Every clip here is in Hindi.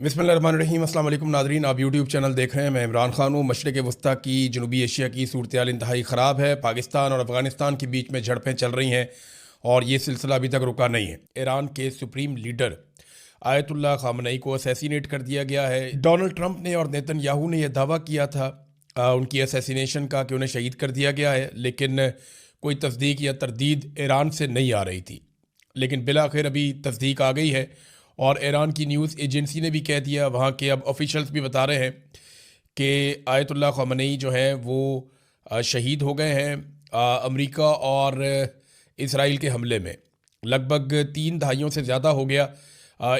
बिस्मिल्लाहिर्रहमानिर्रहीम। अस्सलाम वालेकुम नाज़रीन, आप यूट्यूब चैनल देख रहे हैं। मैं इमरान खान हूँ। मशरिक़ वस्ता की जनूबी एशिया की सूरत इंतहाई ख़राब है। पाकिस्तान और अफ़गानिस्तान के बीच में झड़पें चल रही हैं और ये सिलसिला अभी तक रुका नहीं है। ईरान के सुप्रीम लीडर आयतुल्लाह ख़ामनई को असैसिनेट कर दिया गया है। डोनाल्ड ट्रंप ने और नेतन्याहू ने यह दावा किया था उनकी असैसिनेशन का कि उन्हें शहीद कर दिया गया है, लेकिन कोई तस्दीक या तरदीद ईरान से नहीं आ रही थी। लेकिन बिलाखिर अभी तस्दीक आ गई है और ईरान की न्यूज़ एजेंसी ने भी कह दिया, वहाँ के अब ऑफिशियल्स भी बता रहे हैं कि आयतुल्लाह ख़ामनई जो हैं वो शहीद हो गए हैं अमेरिका और इसराइल के हमले में। लगभग 3 दहाइयों से ज़्यादा हो गया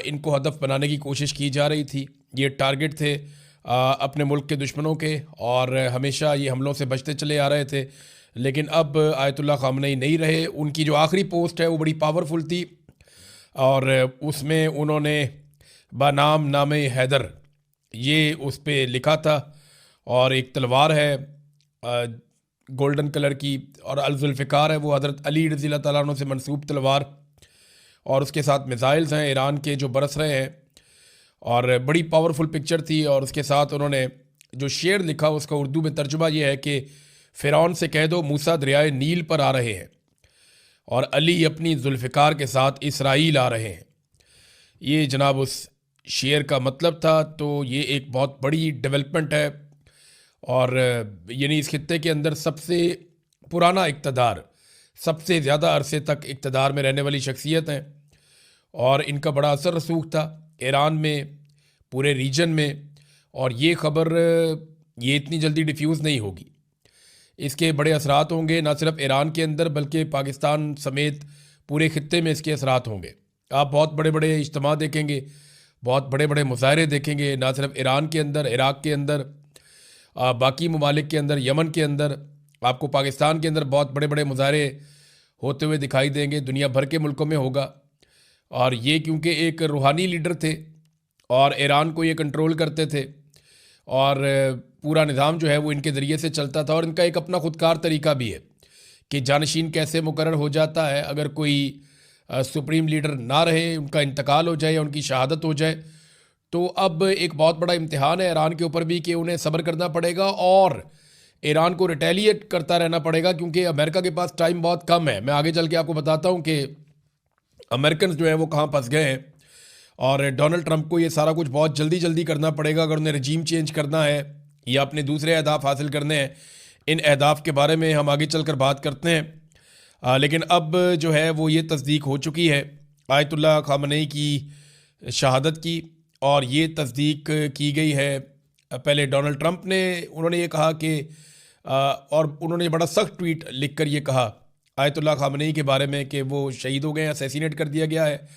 इनको हदफ बनाने की कोशिश की जा रही थी। ये टारगेट थे अपने मुल्क के दुश्मनों के और हमेशा ये हमलों से बचते चले आ रहे थे। लेकिन अब आयतुल्लाह ख़ामनई नहीं रहे। उनकी जो आखिरी पोस्ट है वो बड़ी पावरफुल थी और उसमें उन्होंने बनाम नामे हैदर ये उस पर लिखा था और एक तलवार है गोल्डन कलर की और अल-जुल्फ़िकार है, वो हज़रत अली रज़ी अल्लाह तआला अन्हु से मंसूब तलवार, और उसके साथ मिसाइल्स हैं ईरान के जो बरस रहे हैं और बड़ी पावरफुल पिक्चर थी। और उसके साथ उन्होंने जो शेर लिखा उसका उर्दू में तर्जुमा ये है कि फ़िरौन से कह दो मूसा दरियाए नील पर आ रहे हैं और अली अपनी जुल्फ़िकार के साथ इसराइल आ रहे हैं। ये जनाब उस शेर का मतलब था। तो ये एक बहुत बड़ी डेवलपमेंट है और यानी इस खित्ते के अंदर सबसे पुराना इक़्तिदार, सबसे ज़्यादा अरसे तक इक़्तिदार में रहने वाली शख्सियत हैं और इनका बड़ा असर रसूख था ईरान में, पूरे रीजन में। और ये ख़बर ये इतनी जल्दी डिफ्यूज़ नहीं होगी, इसके बड़े असरात होंगे ना सिर्फ ईरान के अंदर बल्कि पाकिस्तान समेत पूरे खित्ते में इसके असरात होंगे। आप बहुत बड़े बड़े इज्तिमा देखेंगे, बहुत बड़े बड़े मुज़ाहरे देखेंगे, ना सिर्फ ईरान के अंदर, इराक़ के अंदर, बाकी ममालिक के अंदर, यमन के अंदर, आपको पाकिस्तान के अंदर बहुत बड़े बड़े मुज़ाहरे होते हुए दिखाई देंगे। दुनिया भर के मुल्कों में होगा। और ये क्योंकि एक रूहानी लीडर थे और ईरान को ये कंट्रोल करते थे और पूरा निज़ाम जो है वो इनके ज़रिए से चलता था। और इनका एक अपना ख़ुदकार तरीका भी है कि जानशीन कैसे मुकर्रर हो जाता है। अगर कोई सुप्रीम लीडर ना रहे, उनका इंतकाल हो जाए या उनकी शहादत हो जाए, तो अब एक बहुत बड़ा इम्तिहान है ईरान के ऊपर भी कि उन्हें सब्र करना पड़ेगा और ईरान को रिटेलिएट करता रहना पड़ेगा, क्योंकि अमेरिका के पास टाइम बहुत कम है। मैं आगे चल के आपको बताता हूँ कि अमेरिकन जो हैं वो कहाँ फंस गए हैं और डोनाल्ड ट्रंप को ये सारा कुछ बहुत जल्दी जल्दी करना पड़ेगा अगर उन्हें रजीम चेंज करना है या अपने दूसरे अहदाफ हासिल करने हैं। इन अहदाफ के बारे में हम आगे चलकर बात करते हैं। लेकिन अब जो है वो ये तस्दीक हो चुकी है आयतुल्लाह ख़ामनई की शहादत की, और ये तस्दीक की गई है पहले डोनाल्ड ट्रंप ने। उन्होंने ये कहा कि और उन्होंने बड़ा सख्त ट्वीट लिख कर ये कहा आयतुल्लाह ख़ामनई के बारे में कि वो शहीद हो गए हैं, असैसिनेट कर दिया गया है।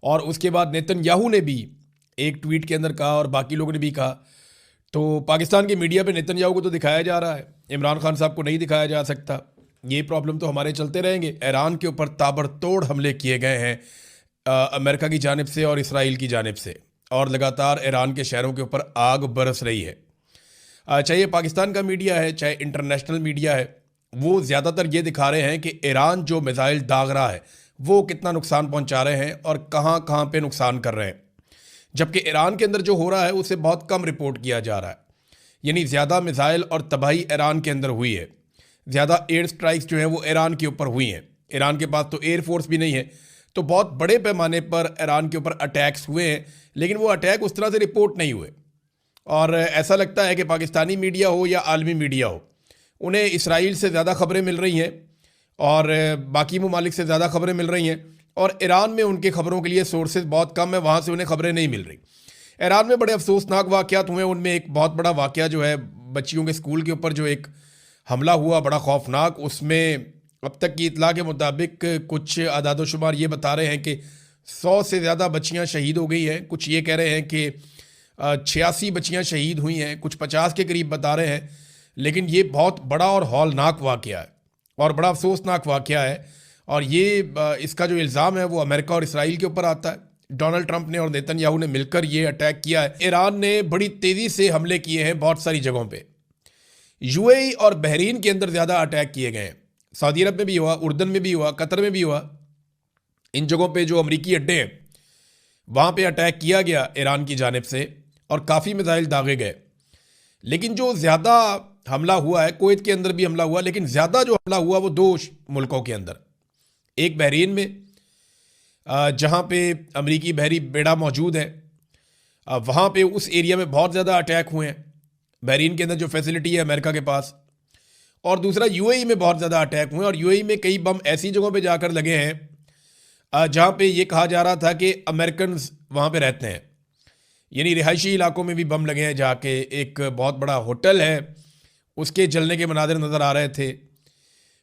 और उसके बाद नेतन्याहू ने भी एक ट्वीट के अंदर कहा और बाकी लोगों ने भी कहा। तो पाकिस्तान की मीडिया पे नेतन्याहू को तो दिखाया जा रहा है, इमरान खान साहब को नहीं दिखाया जा सकता। ये प्रॉब्लम तो हमारे चलते रहेंगे। ईरान के ऊपर ताबड़तोड़ हमले किए गए हैं अमेरिका की जानिब से और इसराइल की जानिब से, और लगातार ईरान के शहरों के ऊपर आग बरस रही है। चाहे पाकिस्तान का मीडिया है चाहे इंटरनेशनल मीडिया है, वो ज़्यादातर ये दिखा रहे हैं कि ईरान जो मिसाइल दाग रहा है वो कितना नुकसान पहुंचा रहे हैं और कहां कहां पे नुकसान कर रहे हैं, जबकि ईरान के अंदर जो हो रहा है उसे बहुत कम रिपोर्ट किया जा रहा है। यानी ज़्यादा मिसाइल और तबाही ईरान के अंदर हुई है, ज़्यादा एयर स्ट्राइक्स जो हैं वो ईरान के ऊपर हुई हैं। ईरान के पास तो एयरफोर्स भी नहीं है, तो बहुत बड़े पैमाने पर ईरान के ऊपर अटैक्स हुए हैं, लेकिन वो अटैक उस तरह से रिपोर्ट नहीं हुए। और ऐसा लगता है कि पाकिस्तानी मीडिया हो या आलमी मीडिया हो, उन्हें इसराइल से ज़्यादा खबरें मिल रही हैं और बाकी ममालिक से ज़्यादा खबरें मिल रही हैं, और ईरान में उनके खबरों के लिए सोर्सेज बहुत कम है, वहाँ से उन्हें खबरें नहीं मिल रही। ईरान में बड़े अफसोसनाक वाक़यात हुए। उनमें एक बहुत बड़ा वाक़या जो है बच्चियों के स्कूल के ऊपर जो एक हमला हुआ, बड़ा खौफनाक। उसमें अब तक की इतला के मुताबिक कुछ आदादोशुमार ये बता रहे हैं कि 100 से ज़्यादा बच्चियाँ शहीद हो गई हैं। कुछ ये कह रहे हैं कि 86 बच्चियाँ शहीद हुई हैं, कुछ 50 के करीब बता रहे हैं। लेकिन ये बहुत बड़ा और हौलनाक वाक़या है और बड़ा अफसोसनाक वाक़या है। और ये इसका जो इल्ज़ाम है वो अमेरिका और इसराइल के ऊपर आता है। डोनाल्ड ट्रंप ने और नेतन्याहू ने मिलकर ये अटैक किया है। ईरान ने बड़ी तेज़ी से हमले किए हैं बहुत सारी जगहों पे। यूएई और बहरीन के अंदर ज़्यादा अटैक किए गए हैं। सऊदी अरब में भी हुआ, उर्दन में भी हुआ, कतर में भी हुआ। इन जगहों पे जो अमरीकी अड्डे हैं वहाँ पे अटैक किया गया ईरान की जानिब से और काफ़ी मिसाइल दागे गए। लेकिन जो ज़्यादा हमला हुआ है, कुवैत के अंदर भी हमला हुआ, लेकिन ज़्यादा जो हमला हुआ वो दो मुल्कों के अंदर। एक बहरीन में जहाँ पे अमरीकी बहरी बेड़ा मौजूद है, वहाँ पे उस एरिया में बहुत ज़्यादा अटैक हुए हैं, बहरीन के अंदर जो फैसिलिटी है अमेरिका के पास। और दूसरा यूएई में बहुत ज़्यादा अटैक हुए, और यूएई में कई बम ऐसी जगहों पे जाकर लगे हैं जहाँ पे ये कहा जा रहा था कि अमेरिकन वहाँ पे रहते हैं, यानी रिहायशी इलाकों में भी बम लगे हैं जाके। एक बहुत बड़ा होटल है, उसके जलने के मनाज़र नज़र आ रहे थे।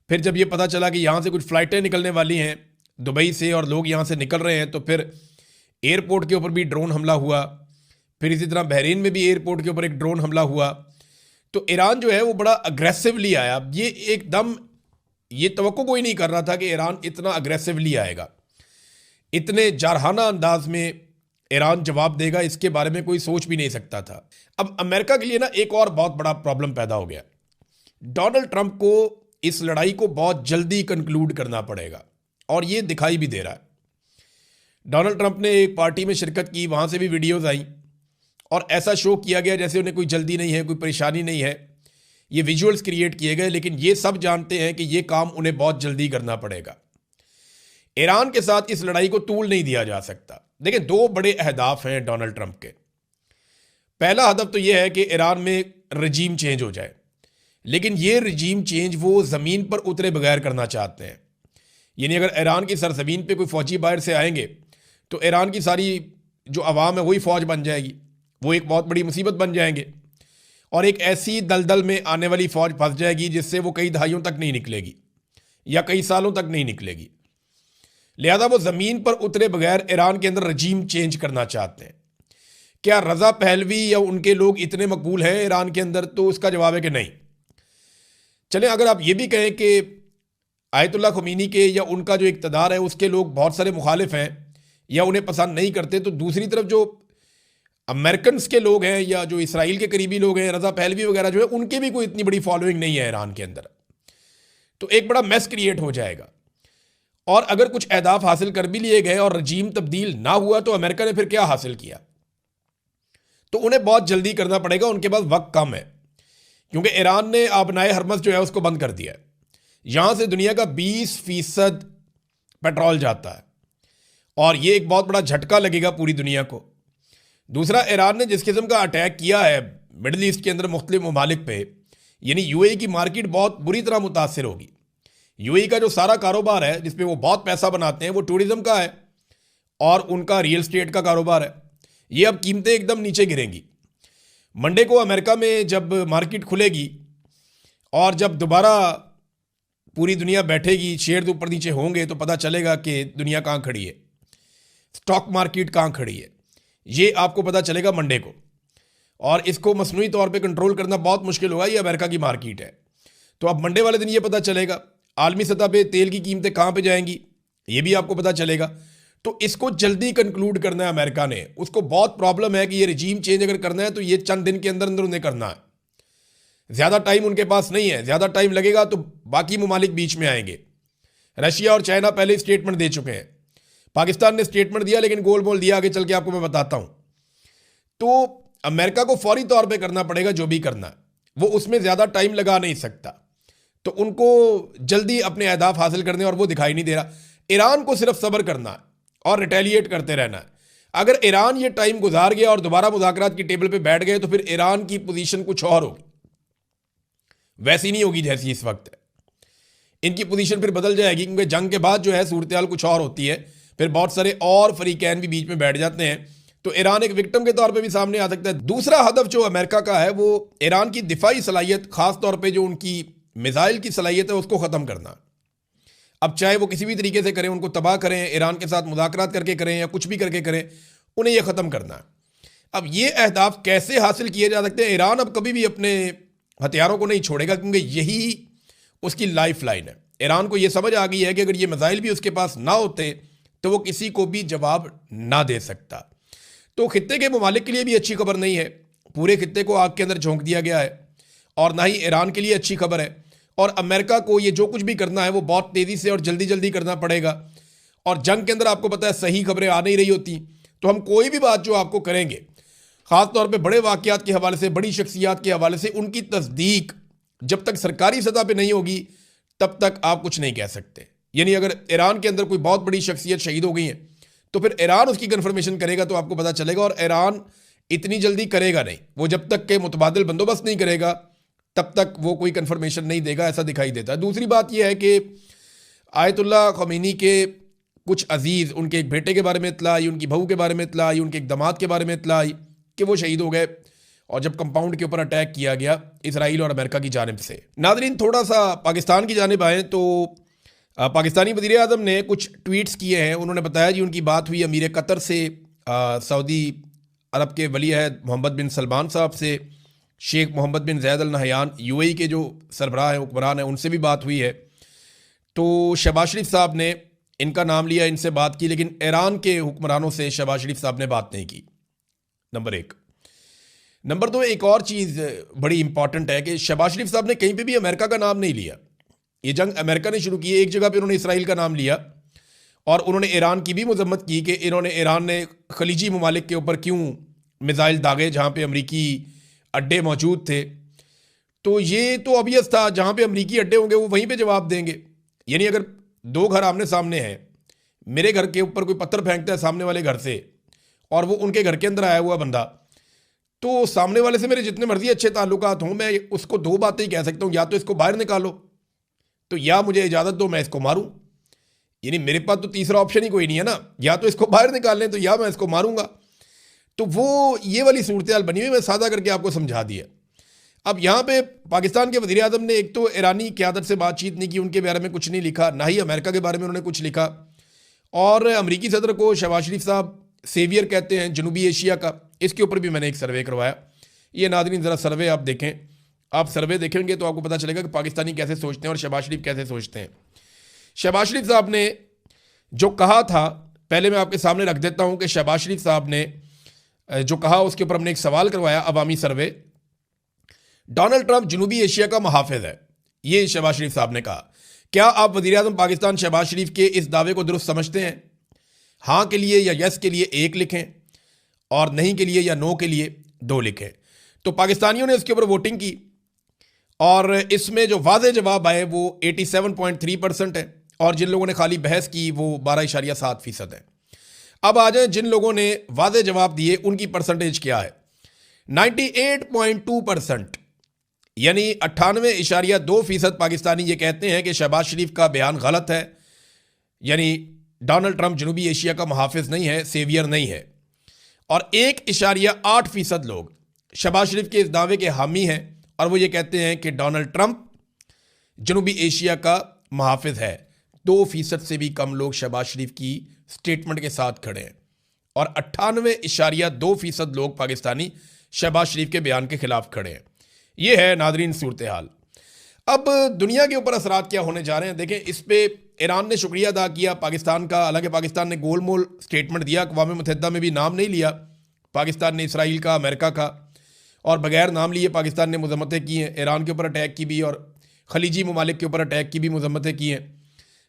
फिर जब ये पता चला कि यहाँ से कुछ फ़्लाइटें निकलने वाली हैं दुबई से और लोग यहाँ से निकल रहे हैं, तो फिर एयरपोर्ट के ऊपर भी ड्रोन हमला हुआ। फिर इसी तरह बहरीन में भी एयरपोर्ट के ऊपर एक ड्रोन हमला हुआ। तो ईरान जो है वो बड़ा अग्रेसिवली आया। ये एकदम ये तवक्को कोई नहीं कर रहा था कि ईरान इतना अग्रेसिवली आएगा, इतने जारहाना अंदाज में ईरान जवाब देगा, इसके बारे में कोई सोच भी नहीं सकता था। अब अमेरिका के लिए ना एक और बहुत बड़ा प्रॉब्लम पैदा हो गया। डोनाल्ड ट्रंप को इस लड़ाई को बहुत जल्दी कंक्लूड करना पड़ेगा, और ये दिखाई भी दे रहा है। डोनाल्ड ट्रंप ने एक पार्टी में शिरकत की, वहाँ से भी वीडियोज़ आई और ऐसा शो किया गया जैसे उन्हें कोई जल्दी नहीं है, कोई परेशानी नहीं है। ये विजुअल्स क्रिएट किए गए, लेकिन ये सब जानते हैं कि ये काम उन्हें बहुत जल्दी करना पड़ेगा। ईरान के साथ इस लड़ाई को तूल नहीं दिया जा सकता। देखिए, दो बड़े अहदाफ हैं डोनाल्ड ट्रंप के। पहला हदफ तो यह है कि ईरान में रजीम चेंज हो जाए, लेकिन ये रजीम चेंज वो ज़मीन पर उतरे बगैर करना चाहते हैं। यानी अगर ईरान की सरजमीन पे कोई फ़ौजी बाहर से आएंगे तो ईरान की सारी जो अवाम है वही फ़ौज बन जाएगी, वो एक बहुत बड़ी मुसीबत बन जाएंगे, और एक ऐसी दलदल में आने वाली फ़ौज फंस जाएगी जिससे वो कई दहाइयों तक नहीं निकलेगी या कई सालों तक नहीं निकलेगी। लिहाजा वो ज़मीन पर उतरे बगैर ईरान के अंदर रजीम चेंज करना चाहते हैं। क्या रज़ा पहलवी या उनके लोग इतने मकबूल हैं ईरान के अंदर? तो उसका जवाब है कि नहीं। चलें, अगर आप ये भी कहें कि आयतुल्ला ख़ुमैनी के या उनका जो इक़्तिदार है उसके लोग बहुत सारे मुखालिफ हैं या उन्हें पसंद नहीं करते, तो दूसरी तरफ जो अमेरिकन के लोग हैं या जो इसराइल के करीबी लोग हैं, रज़ा पहलवी वगैरह जो है, उनके भी कोई इतनी बड़ी फॉलोइंग नहीं है ईरान के अंदर। तो एक बड़ा मैस क्रिएट हो जाएगा। और अगर कुछ अहदाफ हासिल कर भी लिए गए और रजीम तब्दील ना हुआ तो अमेरिका ने फिर क्या हासिल किया? तो उन्हें बहुत जल्दी करना पड़ेगा, उनके पास वक्त कम है, क्योंकि ईरान ने आबनाए हरमज़ जो है उसको बंद कर दिया है। यहाँ से दुनिया का 20% पेट्रोल जाता है, और ये एक बहुत बड़ा झटका लगेगा पूरी दुनिया को। दूसरा, ईरान ने जिस किस्म का अटैक किया है मिडल ईस्ट के अंदर मुख्तलिफ ममालिक पे, यानी यूएई की मार्केट बहुत बुरी तरह मुतासर होगी। यूएई का जो सारा कारोबार है जिसपे वो बहुत पैसा बनाते हैं वो टूरिज्म का है और उनका रियल स्टेट का कारोबार है। ये अब कीमतें एकदम नीचे गिरेंगी। मंडे को अमेरिका में जब मार्केट खुलेगी और जब दोबारा पूरी दुनिया बैठेगी, शेयर ऊपर नीचे होंगे, तो पता चलेगा कि दुनिया कहाँ खड़ी है, स्टॉक मार्केट कहाँ खड़ी है। ये आपको पता चलेगा मंडे को, और इसको मसनूई तौर पे कंट्रोल करना बहुत मुश्किल होगा। ये अमेरिका की मार्केट है, तो अब मंडे वाले दिन ये पता चलेगा। आलमी सतह पे तेल की कीमतें कहाँ पे जाएंगी ये भी आपको पता चलेगा। तो इसको जल्दी कंक्लूड करना है अमेरिका ने। उसको बहुत प्रॉब्लम है कि ये रजीम चेंज अगर करना है तो ये चंद दिन के अंदर अंदर उन्हें करना है। ज़्यादा टाइम उनके पास नहीं है, ज़्यादा टाइम लगेगा तो बाकी ममालिक बीच में आएंगे। रशिया और चाइना पहले स्टेटमेंट दे चुके हैं, पाकिस्तान ने स्टेटमेंट दिया, लेकिन गोल मोल दिया, आगे चल के आपको मैं बताता हूँ। तो अमेरिका को फौरी तौर पे करना पड़ेगा जो भी करना है, वो उसमें ज़्यादा टाइम लगा नहीं सकता। तो उनको जल्दी अपने अहदाफ हासिल करने, और वो दिखाई नहीं दे रहा। ईरान को सिर्फ सब्र करना है और रिटेलिएट करते रहना है। अगर ईरान ये टाइम गुजार गया और दोबारा मुज़ाकरात की टेबल पे बैठ गए तो फिर ईरान की पोजीशन कुछ और होगी, वैसी नहीं होगी जैसी इस वक्त है। इनकी पोजीशन फिर बदल जाएगी, क्योंकि जंग के बाद जो है सूरत हाल कुछ और होती है। फिर बहुत सारे और फरीकैन भी बीच में बैठ जाते हैं, तो ईरान एक विक्टिम के तौर पे भी सामने आ सकता है। दूसरा हदफ जो अमेरिका का है वो ईरान की दिफाई सलाहियत, खास तौर पे जो उनकी मिसाइल की सलाहियत है उसको ख़त्म करना। अब चाहे वो किसी भी तरीके से करें, उनको तबाह करें, ईरान के साथ मुज़ाकरात करके करें या कुछ भी करके करें, उन्हें यह ख़त्म करना है। अब ये अहदाफ कैसे हासिल किए जा सकते हैं? ईरान अब कभी भी अपने हथियारों को नहीं छोड़ेगा, क्योंकि यही उसकी लाइफ लाइन है। ईरान को यह समझ आ गई है कि अगर ये मिसाइल भी उसके पास ना होते तो वो किसी को भी जवाब ना दे सकता। तो खित्ते के ममालिक के लिए भी अच्छी खबर नहीं है, पूरे खित्ते को आग के अंदर झोंक दिया गया है, और ना ही ईरान के लिए अच्छी खबर है। और अमेरिका को ये जो कुछ भी करना है वो बहुत तेज़ी से और जल्दी जल्दी करना पड़ेगा। और जंग के अंदर आपको पता है सही खबरें आ नहीं रही होती, तो हम कोई भी बात जो आपको करेंगे, ख़ास तौर पे बड़े वाक़यात के हवाले से, बड़ी शख्सियात के हवाले से, उनकी तस्दीक जब तक सरकारी सतह पे नहीं होगी तब तक आप कुछ नहीं कह सकते। यानी अगर ईरान के अंदर कोई बहुत बड़ी शख्सियत शहीद हो गई है तो फिर ईरान उसकी कन्फर्मेशन करेगा तो आपको पता चलेगा, और ईरान इतनी जल्दी करेगा नहीं। वो जब तक के मुतबादिल बंदोबस्त नहीं करेगा तब तक वो कोई कन्फर्मेशन नहीं देगा, ऐसा दिखाई देता है। दूसरी बात यह है कि आयतुल्लाह ख़मीनी के कुछ अजीज़, उनके एक बेटे के बारे में इत्तला आई, उनकी बहू के बारे में इत्तला आई, उनके एक दामाद के बारे में इत्तला आई कि वो शहीद हो गए, और जब कंपाउंड के ऊपर अटैक किया गया इसराइल और अमेरिका की जानिब से। नाज़रीन, थोड़ा सा पाकिस्तान की जानिब आएँ तो पाकिस्तानी वज़ीर आज़म ने कुछ ट्वीट्स किए हैं। उन्होंने बताया जी उनकी बात हुई अमीर कतर से, सऊदी अरब के वली अहद मोहम्मद बिन सलमान साहब से, शेख मोहम्मद बिन ज़ैद अल नहयान यूएई के जो सरबराह हैं, हुक्मरान हैं, उनसे भी बात हुई है। तो शहबाज शरीफ साहब ने इनका नाम लिया, इनसे बात की, लेकिन ईरान के हुक्मरानों से शहबाज शरीफ साहब ने बात नहीं की, नंबर एक। नंबर दो, एक और चीज़ बड़ी इंपॉर्टेंट है कि शहबाज शरीफ साहब ने कहीं पे भी अमेरिका का नाम नहीं लिया। ये जंग अमेरिका ने शुरू की है, एक जगह पे उन्होंने इसराइल का नाम लिया, और उन्होंने ईरान की भी मजम्मत की कि ईरान ने खलीजी ममालिक के ऊपर क्यों मिसाइल दागे जहाँ पे अमरीकी अड्डे मौजूद थे। तो ये तो ऑब्वियस था, जहाँ पे अमरीकी अड्डे होंगे वो वहीं पे जवाब देंगे। यानी अगर दो घर आमने सामने हैं, मेरे घर के ऊपर कोई पत्थर फेंकता है सामने वाले घर से, और वो उनके घर के अंदर आया हुआ बंदा, तो सामने वाले से मेरे जितने मर्जी अच्छे ताल्लुकात हों, मैं उसको दो बातें ही कह सकता हूँ, या तो इसको बाहर निकालो, तो या मुझे इजाज़त दो मैं इसको मारूं। यानी मेरे पास तो तीसरा ऑप्शन ही कोई नहीं है ना, या तो इसको बाहर निकाल लें तो या मैं इसको मारूंगा। तो वो ये वाली सूरत हाल बनी हुई, मैं सादा करके आपको समझा दिया। अब यहाँ पे पाकिस्तान के वज़ीर आज़म ने एक तो ईरानी क़यादत से बातचीत नहीं की, उनके बारे में कुछ नहीं लिखा, ना ही अमेरिका के बारे में उन्होंने कुछ लिखा, और अमरीकी सदर को शहबाज शरीफ साहब सेवियर कहते हैं जनूबी एशिया का। इसके ऊपर भी मैंने एक सर्वे करवाया। ये नाज़रीन ज़रा सर्वे आप देखें, आप सर्वे देखेंगे तो आपको पता चलेगा कि पाकिस्तानी कैसे सोचते हैं और शहबाज शरीफ कैसे सोचते हैं। शहबाज शरीफ साहब ने जो कहा था, पहले मैं आपके सामने रख देता हूं कि शहबाज शरीफ साहब ने जो कहा उसके ऊपर हमने एक सवाल करवाया, अवामी सर्वे। डोनाल्ड ट्रंप जनूबी एशिया का मुहाफिज है, ये शहबाज शरीफ साहब ने कहा। क्या आप वज़ीर आज़म पाकिस्तान शहबाज शरीफ के इस दावे को दुरुस्त समझते हैं? हाँ के लिए या यस के लिए 1 लिखें, और नहीं के लिए या नो के लिए 2 लिखें। तो पाकिस्तानियों ने इसके ऊपर वोटिंग की, और इसमें जो वाज़े जवाब आए वो 87.3% है, और जिन लोगों ने खाली बहस की वो 12.7% है। अब आ जाए जिन लोगों ने वाज़े जवाब दिए उनकी परसेंटेज क्या है। 98.2%, यानी 98.2% पाकिस्तानी ये कहते हैं कि शहबाज शरीफ का बयान गलत है, यानी डोनाल्ड ट्रंप जनूबी एशिया का मुहाफिज नहीं है, सेवियर नहीं है। और 1.8% लोग शहबाज शरीफ के इस दावे के हामी हैं, और वो ये कहते हैं कि डोनाल्ड ट्रंप जनूबी एशिया का मुहाफिज है। 2% से भी कम लोग शहबाज शरीफ की स्टेटमेंट के साथ खड़े हैं, और 98.2% लोग पाकिस्तानी शहबाज शरीफ के बयान के खिलाफ खड़े हैं। ये है नादरीन सूरत हाल। अब दुनिया के ऊपर असरात क्या होने जा रहे हैं देखें। इस पे ईरान ने शुक्रिया अदा किया पाकिस्तान का, हालांकि पाकिस्तान ने गोल मोल स्टेटमेंट दिया, अक़वाम मुत्तहिदा में भी नाम नहीं लिया पाकिस्तान ने इसराइल का, अमेरिका का, और बगैर नाम लिए पाकिस्तान ने मजम्मतें की हैं। ईरान के ऊपर अटैक की भी और खलीजी ममालिक के ऊपर अटैक की भी मजम्मतें की हैं,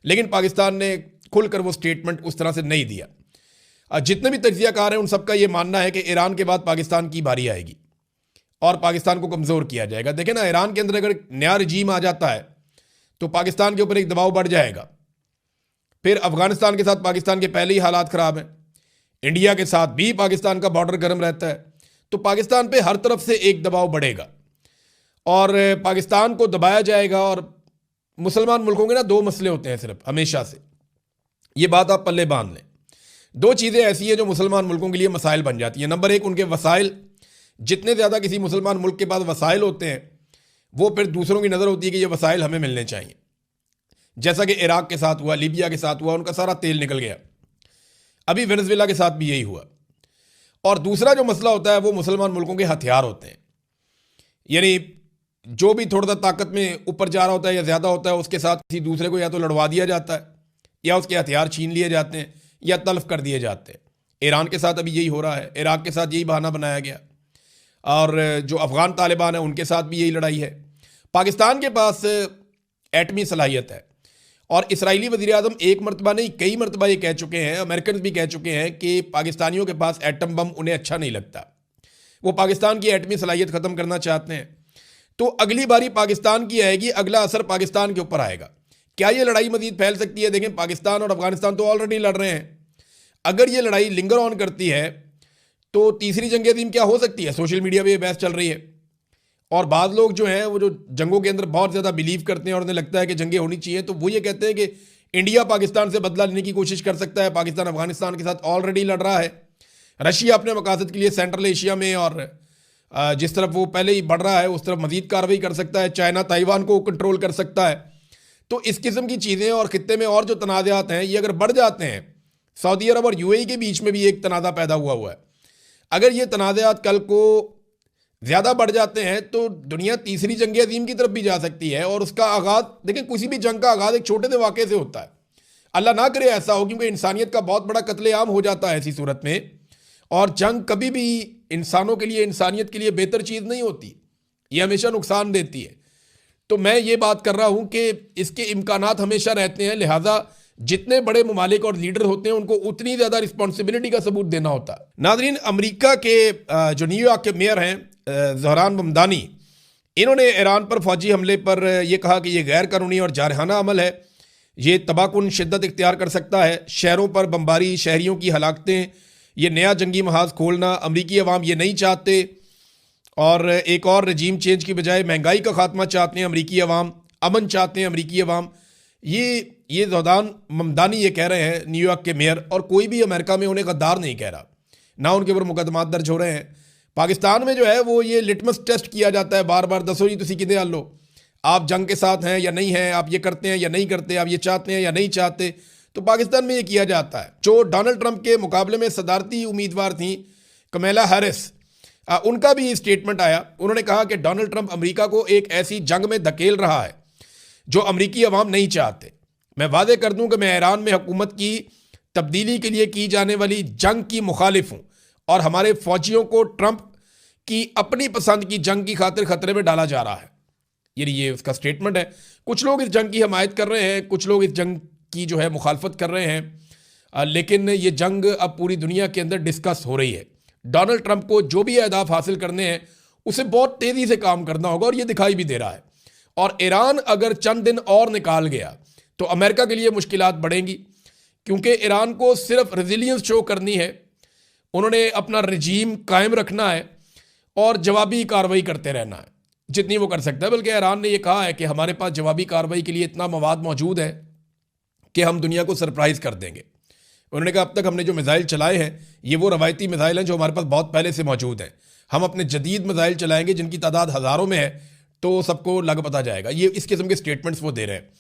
लेकिन पाकिस्तान ने खुलकर वो स्टेटमेंट उस तरह से नहीं दिया। जितने भी तज्ज़ियाकार हैं उन सबका ये मानना है कि ईरान के बाद पाकिस्तान की बारी आएगी और पाकिस्तान को कमज़ोर किया जाएगा। देखें ना, ईरान के अंदर अगर नया रजीम आ जाता है तो पाकिस्तान के ऊपर एक दबाव बढ़ जाएगा। फिर अफगानिस्तान के साथ पाकिस्तान के पहले ही हालात ख़राब हैं, इंडिया के साथ भी पाकिस्तान का बॉर्डर गर्म रहता है, तो पाकिस्तान पे हर तरफ से एक दबाव बढ़ेगा और पाकिस्तान को दबाया जाएगा। और मुसलमान मुल्कों के ना 2 मसले होते हैं सिर्फ, हमेशा से, ये बात आप पल्ले बांध लें। 2 चीज़ें ऐसी हैं जो मुसलमान मुल्कों के लिए मसाइल बन जाती हैं। नंबर 1, उनके वसाइल। जितने ज़्यादा किसी मुसलमान मुल्क के पास वसाइल होते हैं, वो फिर दूसरों की नज़र होती है कि ये वसाइल हमें मिलने चाहिए। जैसा कि इराक के साथ हुआ, लीबिया के साथ हुआ, उनका सारा तेल निकल गया। अभी वेनेजुएला के साथ भी यही हुआ। और दूसरा जो मसला होता है वो मुसलमान मुल्कों के हथियार होते हैं। यानी जो भी थोड़ा सा ताकत में ऊपर जा रहा होता है या ज़्यादा होता है, उसके साथ किसी दूसरे को या तो लड़वा दिया जाता है, या उसके हथियार छीन लिए जाते हैं, या तल्फ कर दिए जाते हैं। ईरान के साथ अभी यही हो रहा है, इराक के साथ यही बहाना बनाया गया, और जो अफ़गान तालिबान है उनके साथ भी यही लड़ाई है। पाकिस्तान के पास एटमी सलाहियत है, और इसराइली वज़ीर-ए-आज़म एक मरतबा नहीं कई मरतबा ये कह चुके हैं, अमेरिकन भी कह चुके हैं कि पाकिस्तानियों के पास एटम बम उन्हें अच्छा नहीं लगता, वो पाकिस्तान की एटमी सलाहियत ख़त्म करना चाहते हैं। तो अगली बारी पाकिस्तान की आएगी, अगला असर पाकिस्तान के ऊपर आएगा। क्या ये लड़ाई मज़ीद फैल सकती है? देखें, पाकिस्तान और अफगानिस्तान तो ऑलरेडी लड़ रहे हैं। अगर ये लड़ाई लिंगर ऑन करती है तो तीसरी जंग अज़ीम क्या हो सकती है? सोशल मीडिया पे ये बहस चल रही है और बाद लोग जो हैं वो जो जंगों के अंदर बहुत ज़्यादा बिलीव करते हैं और उन्हें लगता है कि जंगें होनी चाहिए, तो वो ये कहते हैं कि इंडिया पाकिस्तान से बदला लेने की कोशिश कर सकता है। पाकिस्तान अफगानिस्तान के साथ ऑलरेडी लड़ रहा है। रशिया अपने मकासद के लिए सेंट्रल एशिया में और जिस तरफ वो पहले ही बढ़ रहा है उस तरफ मजीद कार्रवाई कर सकता है। चाइना ताइवान को कंट्रोल कर सकता है। तो इस किस्म की चीज़ें और ख़ित्ते में और जो तनाज़ात हैं ये अगर बढ़ जाते हैं, सऊदी अरब और यूएई के बीच में भी एक तनाज़ा पैदा हुआ है। अगर ये तनाज़ात कल को ज़्यादा बढ़ जाते हैं तो दुनिया तीसरी जंग अज़ीम की तरफ भी जा सकती है। और उसका आगाज़ देखें, किसी भी जंग का आगाज़ एक छोटे से वाक़े से होता है। अल्लाह ना करे ऐसा हो, क्योंकि इंसानियत का बहुत बड़ा कत्लेआम हो जाता है ऐसी सूरत में। और जंग कभी भी इंसानों के लिए, इंसानियत के लिए बेहतर चीज़ नहीं होती, ये हमेशा नुकसान देती है। तो मैं ये बात कर रहा हूँ कि इसके इम्कानात हमेशा रहते हैं, लिहाजा जितने बड़े ममालिक और लीडर होते हैं उनको उतनी ज़्यादा रिस्पॉन्सिबिलिटी का सबूत देना होता है। नाज़रीन, अमेरिका के जो न्यूयॉर्क के मेयर हैं ज़हरान ममदानी, इन्होंने ईरान पर फौजी हमले पर यह कहा कि यह गैर कानूनी और जारहाना अमल है, ये तबाहकुन शिद्दत इख्तियार कर सकता है। शहरों पर बमबारी, शहरियों की हलाकतें, ये नया जंगी महाज खोलना अमरीकी अवाम ये नहीं चाहते। और एक और रजीम चेंज की बजाय महंगाई का खात्मा चाहते हैं अमरीकी अवाम, अमन चाहते हैं अमरीकी अवाम। ये ज़हरान ममदानी ये कह रहे हैं, न्यूयॉर्क के मेयर, और कोई भी अमेरिका में उन्हें गद्दार नहीं कह रहा, ना उनके ऊपर मुकदमात दर्ज हो रहे हैं। पाकिस्तान में जो है वो ये लिटमस टेस्ट किया जाता है बार बार, दसो जी तुसी किदे हल लो, आप जंग के साथ हैं या नहीं हैं, आप ये करते हैं या नहीं करते, आप ये चाहते हैं या नहीं चाहते। तो पाकिस्तान में ये किया जाता है। जो डोनाल्ड ट्रंप के मुकाबले में सदारती उम्मीदवार थी कमला हैरिस, उनका भी स्टेटमेंट आया। उन्होंने कहा कि डोनाल्ड ट्रंप अमेरिका को एक ऐसी जंग में धकेल रहा है जो अमरीकी अवाम नहीं चाहते। मैं वादे कर दूं कि मैं ईरान में हुकूमत की तब्दीली के लिए की जाने वाली जंग की मुखालिफ हूं और हमारे फौजियों को ट्रंप की अपनी पसंद की जंग की खातिर खतरे में डाला जा रहा है। ये उसका स्टेटमेंट है। कुछ लोग इस जंग की हमायत कर रहे हैं, कुछ लोग इस जंग की जो है मुखालफत कर रहे हैं, लेकिन ये जंग अब पूरी दुनिया के अंदर डिस्कस हो रही है। डोनाल्ड ट्रंप को जो भी अहदाफ हासिल करने हैं उसे बहुत तेज़ी से काम करना होगा और ये दिखाई भी दे रहा है। और ईरान अगर चंद दिन और निकाल गया तो अमेरिका के लिए मुश्किलात बढ़ेंगी, क्योंकि ईरान को सिर्फ रेजिलियंस शो करनी है, उन्होंने अपना रजीम कायम रखना है और जवाबी कार्रवाई करते रहना है जितनी वो कर सकता है। बल्कि ईरान ने यह कहा है कि हमारे पास जवाबी कार्रवाई के लिए इतना मवाद मौजूद है कि हम दुनिया को सरप्राइज़ कर देंगे। उन्होंने कहा अब तक हमने जो मिसाइल चलाए हैं ये वो रवायती मिसाइल हैं जो हमारे पास बहुत पहले से मौजूद हैं। हम अपने जदीद मिसाइल चलाएंगे जिनकी तादाद हज़ारों में है तो सबको लग पता जाएगा। ये इस किस्म के स्टेटमेंट्स वो दे रहे हैं।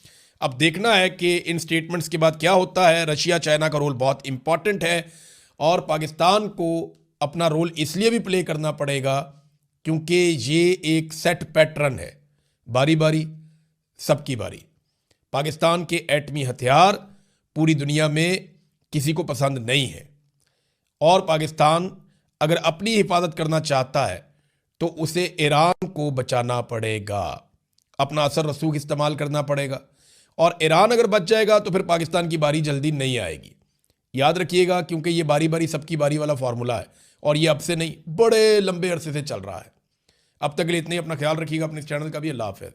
अब देखना है कि इन स्टेटमेंट्स के बाद क्या होता है। रशिया चाइना का रोल बहुत इंपॉर्टेंट है और पाकिस्तान को अपना रोल इसलिए भी प्ले करना पड़ेगा क्योंकि ये एक सेट पैटर्न है, बारी बारी सबकी बारी। पाकिस्तान के एटमी हथियार पूरी दुनिया में किसी को पसंद नहीं है और पाकिस्तान अगर अपनी हिफाजत करना चाहता है तो उसे ईरान को बचाना पड़ेगा, अपना असर रसूख इस्तेमाल करना पड़ेगा। और ईरान अगर बच जाएगा तो फिर पाकिस्तान की बारी जल्दी नहीं आएगी, याद रखिएगा, क्योंकि ये बारी बारी सबकी बारी वाला फार्मूला है और ये अब से नहीं बड़े लंबे अरसे से चल रहा है। अब तक के लिए इतने ही। अपना ख्याल रखिएगा, अपने इस चैनल का भी। अल्लाह हाफ़िज़।